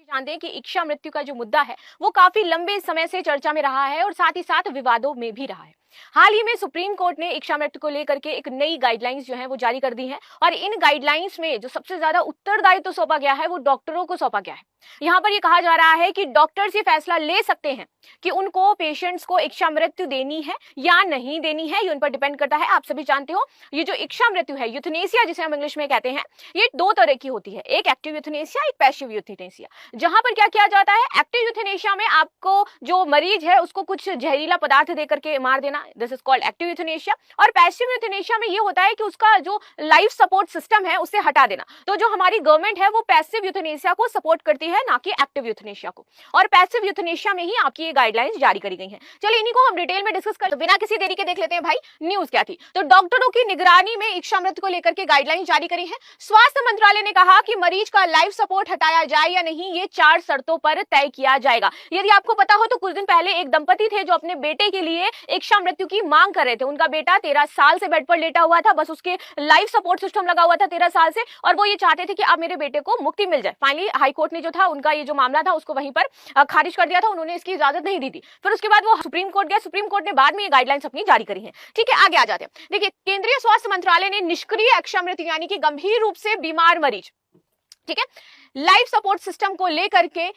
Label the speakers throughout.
Speaker 1: जानते हैं कि इच्छा मृत्यु का जो मुद्दा है वो काफी लंबे समय से चर्चा में रहा है और साथ ही साथ विवादों में भी रहा है। हाल ही में सुप्रीम कोर्ट ने इच्छा मृत्यु को लेकर के एक नई गाइडलाइंस जो है वो जारी कर दी है और इन गाइडलाइंस में जो सबसे ज्यादा उत्तरदायित्व सौंपा गया है वो डॉक्टरों को सौंपा गया है। यहाँ पर ये कहा जा रहा है कि डॉक्टर्स ये फैसला ले सकते हैं कि उनको पेशेंट्स को इच्छा मृत्यु देनी है या नहीं देनी है, ये उन पर डिपेंड करता है। आप सभी जानते हो ये जो इच्छा मृत्यु है, यूथनेसिया जिसे हम इंग्लिश में कहते हैं, ये दो तरह की होती है, एक एक्टिव यूथनेसिया, एक पैसिव यूथनेसिया। जहां पर क्या किया जाता है, एक्टिव यूथनेसिया में आपको जो मरीज है उसको कुछ जहरीला पदार्थ देकर के मार देना, this is called active euthanasia. और पैसिव यूथनेसिया में ये होता है कि उसका जो लाइफ सपोर्ट सिस्टम है उसे हटा देना। तो जो हमारी गवर्नमेंट है वो पैसिव यूथनेसिया को सपोर्ट करती है, ना कि एक्टिव यूथनेसिया को, और पैसिव यूथनेसिया में ही आपकी ये गाइडलाइंस जारी करी गई हैं। चलिए इन्हीं को हम डिटेल में डिस्कस कर, तो बिना किसी देरी के देख लेते हैं भाई न्यूज क्या थी। तो डॉक्टरों की निगरानी में इच्छा मृत्यु को लेकर के गाइडलाइंस जारी करी है। स्वास्थ्य मंत्रालय ने कहा कि मरीज का लाइफ सपोर्ट हटाया जाए या नहीं, ये 4 शर्तों पर तय किया जाएगा। यदि आपको पता हो तो कुछ दिन पहले एक दंपति थे जो अपने बेटे के लिए इच्छा मृत्यु की मांग कर रहे थे। उनका बेटा 13 साल से बेड पर लेटा हुआ था, बस उसके लाइफ सपोर्ट सिस्टम लगा हुआ था 13 साल से, और वो ये चाहते थे कि अब मेरे बेटे को मुक्ति मिल जाए। फाइनली हाई कोर्ट ने जो था उनका ये जो मामला था उसको वहीं पर खारिज कर दिया था, उन्होंने इसकी इजाजत नहीं दी थी। फिर उसके बाद वो सुप्रीम कोर्ट गया, सुप्रीम कोर्ट ने बाद में ये गाइडलाइंस अपनी जारी करी है। ठीक है, आगे आ जाते हैं। देखिए, केंद्रीय स्वास्थ्य मंत्रालय ने निष्क्रिय इच्छा मृत्यु यानी कि गंभीर रूप से बीमार मरीज, ठीक है, लाइफ सपोर्ट सिस्टम को लेकर के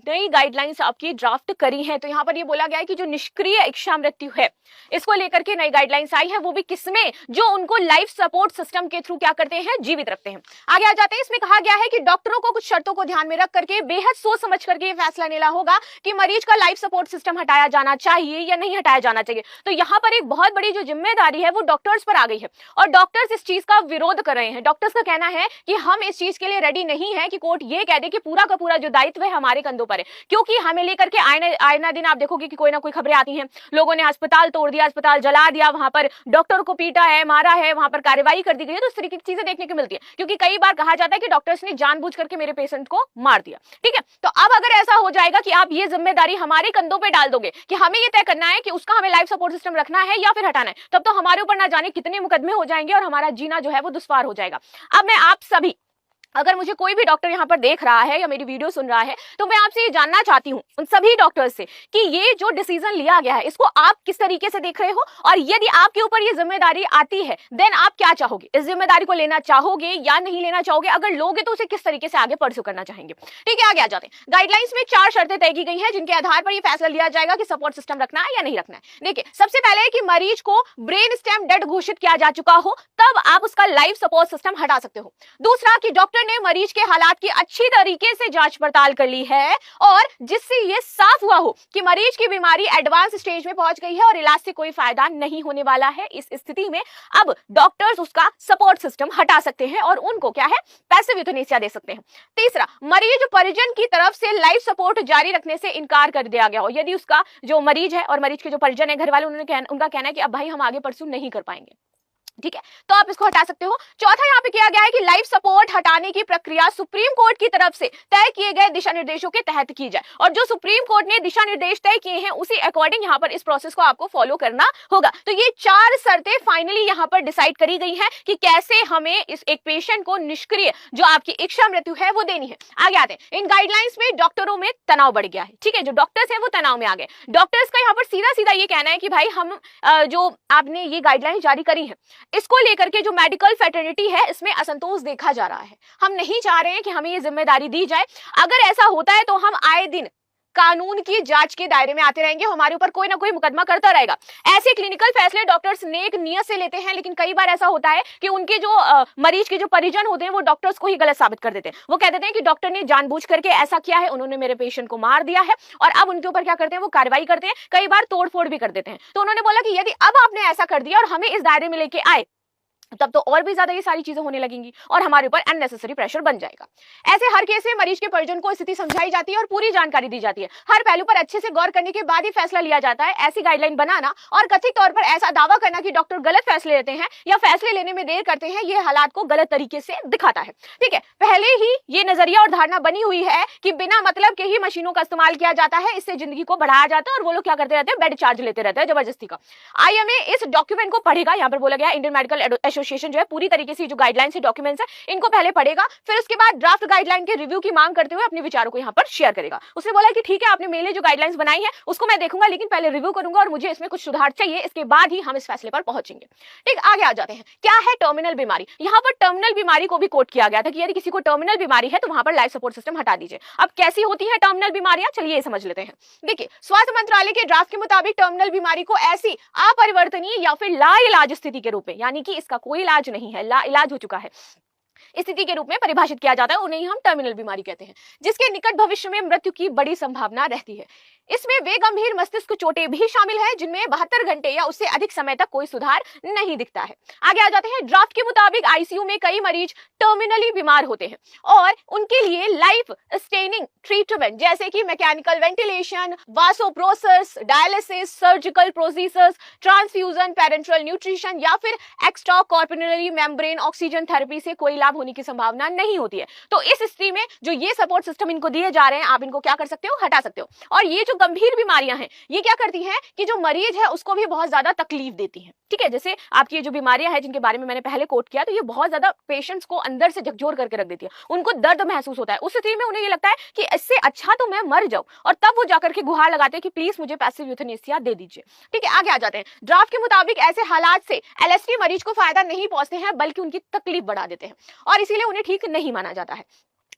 Speaker 1: नई गाइडलाइंस आपकी ड्राफ्ट करी है। तो यहाँ पर ये बोला गया है कि जो निष्क्रिय इच्छा मृत्यु है इसको लेकर के नई गाइडलाइंस आई है, वो भी किसमें, जो उनको लाइफ सपोर्ट सिस्टम के थ्रू क्या करते हैं, जीवित रखते हैं। आगे आ जाते हैं। इसमें कहा गया है कि डॉक्टरों को कुछ शर्तों को ध्यान में रख करके बेहद सोच समझ करके ये फैसला लेना होगा कि मरीज का लाइफ सपोर्ट सिस्टम हटाया जाना चाहिए या नहीं हटाया जाना चाहिए। तो यहाँ पर एक बहुत बड़ी जो जिम्मेदारी है वो डॉक्टर्स पर आ गई है और डॉक्टर्स इस चीज का विरोध कर रहे हैं। डॉक्टर्स का कहना है कि हम इस चीज के लिए रेडी नहीं है कि कोर्ट ये कह दे कि पूरा का पूरा जो दायित्व है हमारे कंधों पर है, क्योंकि हमें लेकर के आए दिन आप देखोगे कि कोई ना कोई खबरें आती हैं, लोगों ने अस्पताल तोड़ दिया, अस्पताल जला दिया, वहां पर डॉक्टर को पीटा है, मारा है, वहां पर कार्रवाई कर दी गई है। तो इस तरीके की चीजें देखने को मिलती है, क्योंकि कई बार कहा जाता है कि डॉक्टर्स ने जानबूझ करके मेरे पेशेंट को मार दिया। ठीक है, तो अब अगर ऐसा हो जाएगा कि आप ये जिम्मेदारी हमारे कंधों पे डाल दोगे कि हमें ये तय करना है कि उसका हमें लाइफ सपोर्ट सिस्टम रखना है या फिर हटाना है, तब तो हमारे ऊपर ना जाने कितने मुकदमे हो जाएंगे और हमारा जीना जो है वो दुश्वार हो जाएगा। अब मैं आप सभी, अगर मुझे कोई भी डॉक्टर यहाँ पर देख रहा है या मेरी वीडियो सुन रहा है, तो मैं आपसे ये जानना चाहती हूँ उन सभी डॉक्टर्स से कि ये जो डिसीजन लिया गया है इसको आप किस तरीके से देख रहे हो, और यदि आपके ऊपर ये जिम्मेदारी आती है देन आप क्या चाहोगे, इस जिम्मेदारी को लेना चाहोगे या नहीं लेना चाहोगे, अगर लोगे तो उसे किस तरीके से आगे परस्यू करना चाहेंगे। ठीक है, आगे आ जाते हैं। गाइडलाइंस में 4 शर्तें तय की गई हैं जिनके आधार पर यह फैसला लिया जाएगा कि सपोर्ट सिस्टम रखना है या नहीं रखना है। देखिए, सबसे पहले कि मरीज को ब्रेन स्टेम डेड घोषित किया जा चुका हो तब आप उसका लाइफ सपोर्ट सिस्टम हटा सकते हो। दूसरा कि डॉक्टर ने मरीज के हालात की अच्छी तरीके से जांच पड़ताल कर ली है और जिससे यह साफ हुआ हो कि मरीज की बीमारी एडवांस स्टेज में पहुंच गई है और इलाज से कोई फायदा नहीं होने वाला है। इस स्थिति में अब डॉक्टर्स उसका सपोर्ट सिस्टम हटा सकते हैं और उनको क्या है, पैसिव यूथनेसिया दे सकते हैं। तीसरा, मरीज परिजन की तरफ से लाइफ सपोर्ट जारी रखने से इनकार कर दिया गया हो, यदि उसका जो मरीज है और मरीज के जो परिजन है, घर वाले, उनका कहना है कि अब भाई हम आगे परस्यू नहीं कर पाएंगे, ठीक है, तो आप इसको हटा सकते हो। चौथा यहाँ पे किया गया है कि लाइफ सपोर्ट हटाने की प्रक्रिया सुप्रीम कोर्ट की तरफ से तय किए गए दिशा निर्देशों के तहत की जाए, और जो सुप्रीम कोर्ट ने दिशा निर्देश तय किए हैं उसी अकॉर्डिंग यहाँ पर इस प्रोसेस को आपको फॉलो करना होगा। तो ये 4 शर्तें फाइनली यहाँ पर डिसाइड करी गई हैं कि कैसे हमें इस एक पेशेंट को निष्क्रिय जो आपकी इच्छा मृत्यु है वो देनी है। आगे आते हैं। इन गाइडलाइंस में डॉक्टरों में तनाव बढ़ गया है। ठीक है, जो डॉक्टर्स हैं वो तनाव में आ गए। डॉक्टर्स का यहाँ पर सीधा सीधा ये कहना है कि भाई हम जो आपने ये गाइडलाइंस जारी करी है इसको लेकर के जो मेडिकल फैटर्निटी है इसमें असंतोष देखा जा रहा है। हम नहीं चाह रहे हैं कि हमें ये जिम्मेदारी दी जाए। अगर ऐसा होता है तो हम आए दिन कानून की जांच के दायरे में आते रहेंगे, हमारे ऊपर कोई ना कोई मुकदमा करता रहेगा। ऐसे क्लिनिकल फैसले डॉक्टर्स नेक नियत से लेते हैं, लेकिन कई बार ऐसा होता है कि उनके जो मरीज के जो परिजन होते हैं वो डॉक्टर्स को ही गलत साबित कर देते हैं। वो कह देते हैं कि डॉक्टर ने जानबूझ करके ऐसा किया है, उन्होंने मेरे पेशेंट को मार दिया है, और अब उनके ऊपर क्या करते हैं, वो कार्रवाई करते हैं, कई बार तोड़फोड़ भी कर देते हैं। तो उन्होंने बोला कि यदि अब आपने ऐसा कर दिया और हमें इस दायरे में लेके आए तब तो और भी ज्यादा ये सारी चीजें होने लगेंगी और हमारे ऊपर अननेसेसरी प्रेशर बन जाएगा। ऐसे हर केस में मरीज के परिजन को स्थिति समझाई जाती है और पूरी जानकारी दी जाती है। हर पहलू पर अच्छे से गौर करने के बाद ही फैसला लिया जाता है। ऐसी गाइडलाइन बनाना और कथित तौर पर ऐसा दावा करना कि डॉक्टर गलत फैसले लेते हैं या फैसले लेने में देर करते हैं, ये हालात को गलत तरीके से दिखाता है। ठीक है, पहले ही ये नजरिया और धारणा बनी हुई है कि बिना मतलब के ही मशीनों का इस्तेमाल किया जाता है, इससे जिंदगी को बढ़ाया जाता है और वो लोग क्या करते रहते हैं, बेड चार्ज लेते रहते हैं जबरदस्ती का। IMA इस डॉक्यूमेंट को पढ़ेगा, यहाँ पर बोला गया इंडियन मेडिकल एसोसिएशन जो है पूरी तरीके से जो गाइडलाइंस है, डॉक्यूमेंट्स है, इनको पहले पढ़ेगा, फिर उसके बाद ड्राफ्ट गाइडलाइन के रिव्यू की मांग करते हुए अपने विचारों को यहाँ पर शेयर करेगा। उसने बोला कि ठीक है, आपने मेरे लिए जो गाइडलाइंस बनाई है उसको मैं देखूंगा, लेकिन पहले रिव्यू करूंगा और मुझे इसमें कुछ सुधार चाहिए, इसके बाद ही हम इस फैसले पर पहुंचेंगे। ठीक, आगे आ जाते हैं। क्या है टर्मिनल बीमारी? यहाँ पर टर्मिनल बीमारी को भी कोट किया गया था कि यदि किसी को टर्मिनल बीमारी है तो वहां पर लाइफ सपोर्ट सिस्टम हटा दीजिए। अब कैसी होती है टर्मिनल बीमारियां, चलिए ये समझ लेते हैं। देखिए, स्वास्थ्य मंत्रालय के ड्राफ्ट के मुताबिक टर्मिनल बीमारी को ऐसी अपरिवर्तनीय या फिर लाइलाज स्थिति के रूप में, यानी कि इसका कोई इलाज नहीं है, लाइलाज हो चुका है, स्थिति के रूप में परिभाषित किया जाता है, उन्हें हम टर्मिनल बीमारी कहते हैं, जिसके निकट भविष्य में मृत्यु की बड़ी संभावना रहती है। इसमें वे गंभीर मस्तिष्क चोटें भी शामिल है जिनमें 72 घंटे या उससे अधिक समय तक कोई सुधार नहीं दिखता है। आगे आ जाते हैं। ड्राफ्ट के मुताबिक आईसीयू में कई मरीज टर्मिनली बीमार होते हैं और उनके लिए लाइफ सस्टेनिंग ट्रीटमेंट जैसे कि mechanical ventilation, vasopressors, dialysis, surgical procedures, transfusion, parenteral nutrition या फिर extracorporeal membrane oxygen therapy से कोई लाभ होने की संभावना नहीं होती है। तो इस स्थिति में जो ये सपोर्ट सिस्टम इनको दिए जा रहे हैं, आप इनको क्या कर सकते हो, हटा सकते हो। और ये जो गंभीर बीमारियां हैं ये क्या करती हैं कि जो मरीज है उसको भी बहुत ज्यादा तकलीफ देती हैं। ठीक है, जैसे आपकी ये जो बीमारियां हैं जिनके बारे में मैंने पहले कोट किया, तो ये बहुत ज्यादा पेशेंट्स को अंदर से झकझोर करके रख देती है, उनको दर्द महसूस होता है। उस स्थिति में उन्हें ये लगता है कि इससे अच्छा तो मैं मर जाऊं, और तब वो जाकर के गुहार लगाते हैं कि प्लीज मुझे पैसिव यूथेनेसिया दे दीजिए। ठीक है, आगे आ जाते हैं। ड्राफ्ट के मुताबिक ऐसे हालात से एलएसडी मरीज को फायदा नहीं पहुंचते हैं बल्कि उनकी तकलीफ बढ़ा देते हैं और इसीलिए उन्हें ठीक नहीं माना जाता है।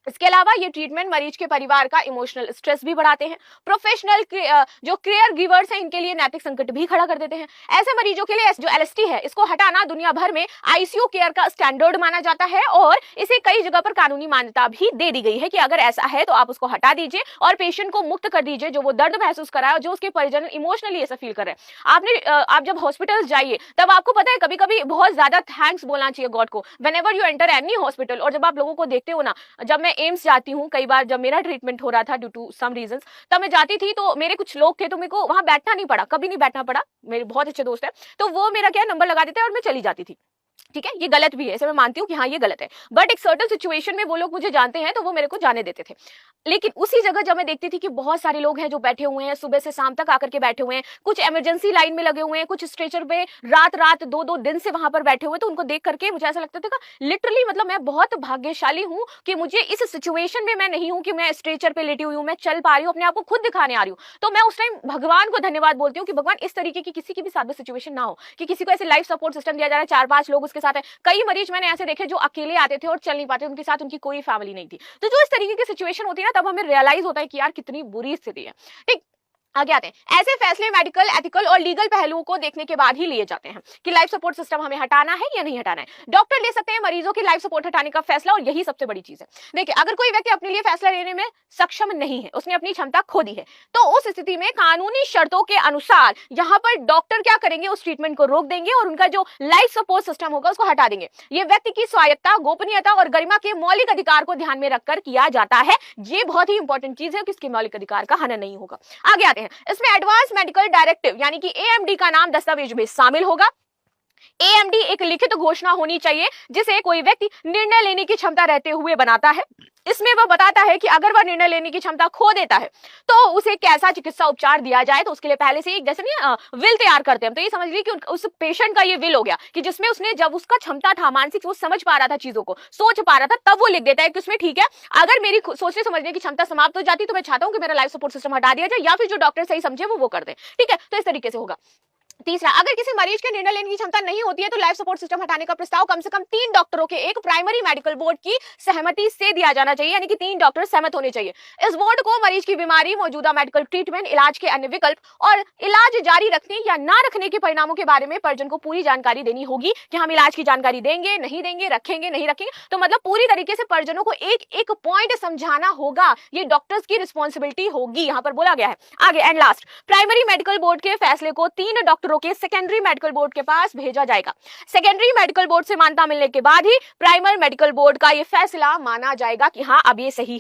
Speaker 1: इसके अलावा ये ट्रीटमेंट मरीज के परिवार का इमोशनल स्ट्रेस भी बढ़ाते हैं। प्रोफेशनल जो केयर गिवर्स हैं इनके लिए नैतिक संकट भी खड़ा कर देते हैं। ऐसे मरीजों के लिए जो एलएसडी है इसको हटाना दुनिया भर में आईसीयू केयर का स्टैंडर्ड माना जाता है और इसे कई जगह पर कानूनी मान्यता भी दे दी गई है कि अगर ऐसा है तो आप उसको हटा दीजिए और पेशेंट को मुक्त कर दीजिए जो वो दर्द महसूस कर रहा है और जो उसके परिजन इमोशनली ऐसा फील कर रहे हैं। आप जब हॉस्पिटल जाइए तब आपको पता है कभी कभी बहुत ज्यादा थैंक्स बोलना चाहिए गॉड को whenever you enter any hospital. और जब आप लोगों को देखते हो ना, जब मैं एम्स जाती हूँ, कई बार जब मेरा ट्रीटमेंट हो रहा था ड्यू टू सम रीजंस, तब मैं जाती थी तो मेरे कुछ लोग थे तो मेरे को वहां बैठना नहीं पड़ा, कभी नहीं बैठना पड़ा। मेरे बहुत अच्छे दोस्त है तो वो मेरा क्या नंबर लगा देते और मैं चली जाती थी। ठीक है, ये गलत भी है, ऐसे मैं मानती हूँ कि हाँ ये गलत है, बट एक सर्टेन सिचुएशन में वो लोग मुझे जानते हैं तो वो मेरे को जाने देते थे। लेकिन उसी जगह जब मैं देखती थी कि बहुत सारे लोग हैं जो बैठे हुए हैं, सुबह से शाम तक आकर के बैठे हुए हैं, कुछ इमरजेंसी लाइन में लगे हुए हैं, कुछ स्ट्रेचर पे रात 2-2 दिन से वहां पर बैठे हुए, तो उनको देख करके मुझे ऐसा लगता था लिटरली मतलब मैं बहुत भाग्यशाली हूँ कि मुझे इस सिचुएशन में मैं नहीं हूँ कि मैं स्ट्रेचर पे लेटी हुई हूँ, मैं चल पा रही हूँ, अपने आप को खुद दिखाने आ रही हूँ। तो मैं उस टाइम भगवान को धन्यवाद बोलती हूँ कि भगवान इस तरीके की किसी की भी साथ में सिचुएशन ना हो कि किसी को ऐसे लाइफ सपोर्ट सिस्टम दिया जा रहा है, 4-5 लोग उसके साथ है। कई मरीज मैंने ऐसे देखे जो अकेले आते थे और चल नहीं पाते, उनके साथ उनकी कोई फैमिली नहीं थी। तो जो इस तरीके की सिचुएशन होती है ना, तब हमें रियलाइज होता है कि यार कितनी बुरी स्थिति है। ठीक, आगे आते हैं। ऐसे फैसले मेडिकल, एथिकल और लीगल पहलुओं को देखने के बाद ही लिए जाते हैं कि लाइफ सपोर्ट सिस्टम हमें हटाना है या नहीं हटाना है। डॉक्टर ले सकते हैं मरीजों की लाइफ सपोर्ट हटाने का फैसला और यही सबसे बड़ी चीज है। देखिए, अगर कोई व्यक्ति अपने लिए फैसला लेने में सक्षम नहीं है, उसने अपनी क्षमता खो दी है, तो उस स्थिति में कानूनी शर्तों के अनुसार यहाँ पर डॉक्टर क्या करेंगे, उस ट्रीटमेंट को रोक देंगे और उनका जो लाइफ सपोर्ट सिस्टम होगा उसको हटा देंगे। ये व्यक्ति की स्वायत्ता, गोपनीयता और गरिमा के मौलिक अधिकार को ध्यान में रखकर किया जाता है। ये बहुत ही इंपॉर्टेंट चीज है कि इसके मौलिक अधिकार का हनन नहीं होगा। आगे आते हैं। इसमें एडवांस मेडिकल डायरेक्टिव यानी कि एएमडी का नाम दस्तावेज में शामिल होगा। एएमडी एक लिखित घोषणा होनी चाहिए जिसे कोई व्यक्ति निर्णय लेने की क्षमता रहते हुए बनाता है। इसमें वह बताता है कि अगर वह निर्णय लेने की क्षमता खो देता है तो उसे कैसा चिकित्सा उपचार दिया जाए। तो उसके लिए पहले से एक जैसे नहीं विल तैयार करते हैं। तो ये समझ लीजिए कि उस पेशेंट का ये विल हो गया कि जिसमें उसने जब उसका क्षमता था, मानसिक वो समझ पा रहा था, चीजों को सोच पा रहा था, तब वो लिख देता है कि उसमें ठीक है अगर मेरी सोचने समझने की क्षमता समाप्त हो जाती तो मैं चाहता हूं कि मेरा लाइफ सपोर्ट सिस्टम हटा दिया जाए या फिर जो डॉक्टर सही समझे वो कर दे। ठीक है, तो इस तरीके से होगा। तीसरा, अगर किसी मरीज के निर्णय लेने की क्षमता नहीं होती है तो लाइफ सपोर्ट सिस्टम हटाने का प्रस्ताव कम से कम 3 डॉक्टरों के एक प्राइमरी मेडिकल बोर्ड की सहमति से दिया जाना चाहिए, यानी कि 3 डॉक्टर सहमत होने चाहिए। इस बोर्ड को मरीज की बीमारी, मौजूदा मेडिकल ट्रीटमेंट, इलाज के अन्य विकल्प और इलाज जारी रखने या ना रखने के परिणामों के बारे में परिजन को पूरी जानकारी देनी होगी कि हम इलाज की जानकारी देंगे, नहीं देंगे, रखेंगे, नहीं रखेंगे। तो मतलब पूरी तरीके से परिजनों को एक पॉइंट समझाना होगा। ये डॉक्टर्स की रिस्पॉन्सिबिलिटी होगी, यहाँ पर बोला गया है। आगे and last, primary medical board के फैसले को 3 डॉक्टरों के सेकेंडरी मेडिकल बोर्ड के पास भेजा जाएगा। सेकेंडरी मेडिकल बोर्ड से मान्यता मिलने के बाद ही प्राइमरी मेडिकल बोर्ड का यह फैसला माना जाएगा कि हाँ अब ये सही